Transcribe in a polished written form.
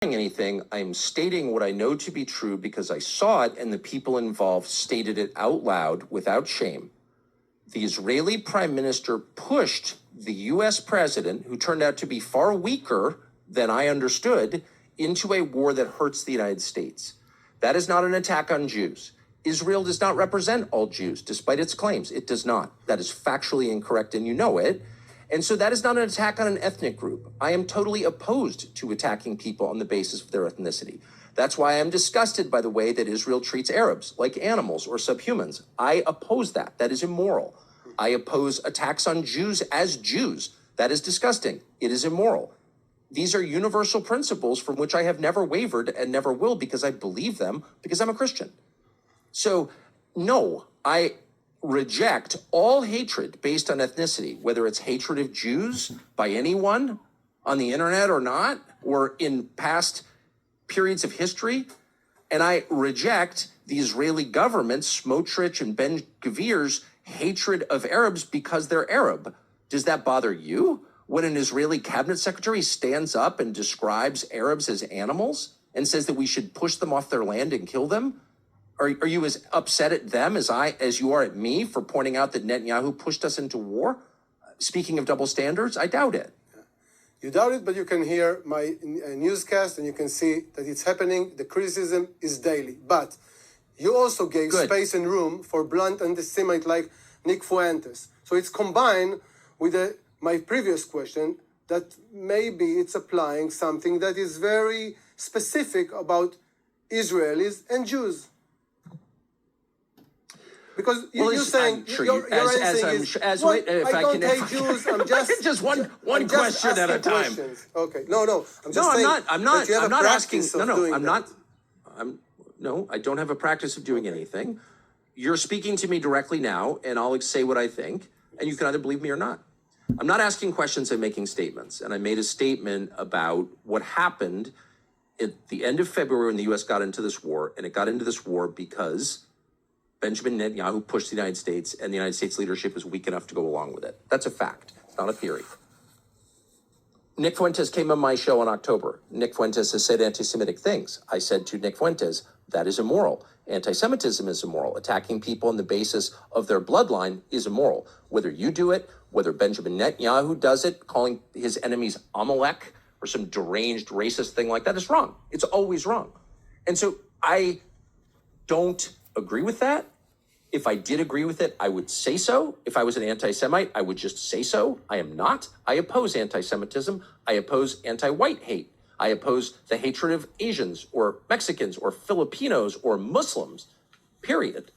anything. I'm stating what I know to be true because I saw it and the people involved stated it out loud without shame. The Israeli prime minister pushed the U.S. president, who turned out to be far weaker than I understood, into a war that hurts the United States. That is not an attack on Jews. Israel does not represent all Jews, despite its claims. It does not. That is factually incorrect, and you know it. And so that is not an attack on an ethnic group. I am totally opposed to attacking people on the basis of their ethnicity. That's why I'm disgusted by the way that Israel treats Arabs like animals or subhumans. I oppose that. That is immoral. I oppose attacks on Jews as Jews. That is disgusting. It is immoral. These are universal principles from which I have never wavered and never will because I believe them because I'm a Christian. So, no, I reject all hatred based on ethnicity, whether it's hatred of Jews by anyone on the internet or not, or in past periods of history. And I reject the Israeli government, Smotrich and Ben Gvir's hatred of Arabs because they're Arab. Does that bother you when an Israeli cabinet secretary stands up and describes Arabs as animals and says that we should push them off their land and kill them? Are you as upset at them as you are at me for pointing out that Netanyahu pushed us into war? Speaking of double standards, I doubt it. You doubt it, but you can hear my newscast and you can see that it's happening. The criticism is daily. But you also gave space and room for blunt anti-Semite like Nick Fuentes. So it's combined with my previous question that maybe it's applying something that is very specific about Israelis and Jews. Because you're saying your answer is, I don't hate Jews. I'm just one question at a time. Okay, no. I'm just saying. I'm not asking. No, I don't have a practice of doing anything. You're speaking to me directly now, and I'll say what I think, and you can either believe me or not. I'm not asking questions. I'm making statements, and I made a statement about what happened at the end of February when the U.S. got into this war, and it got into this war because Benjamin Netanyahu pushed the United States, and the United States leadership was weak enough to go along with it. That's a fact. It's not a theory. Nick Fuentes came on my show in October. Nick Fuentes has said anti-Semitic things. I said to Nick Fuentes, that is immoral. Anti-Semitism is immoral. Attacking people on the basis of their bloodline is immoral. Whether you do it, whether Benjamin Netanyahu does it, calling his enemies Amalek or some deranged racist thing like that is wrong. It's always wrong. And so I don't agree with that. If I did agree with it, I would say so. If I was an anti-Semite, I would just say so. I am not. I oppose anti-Semitism. I oppose anti-white hate. I oppose the hatred of Asians or Mexicans or Filipinos or Muslims, period.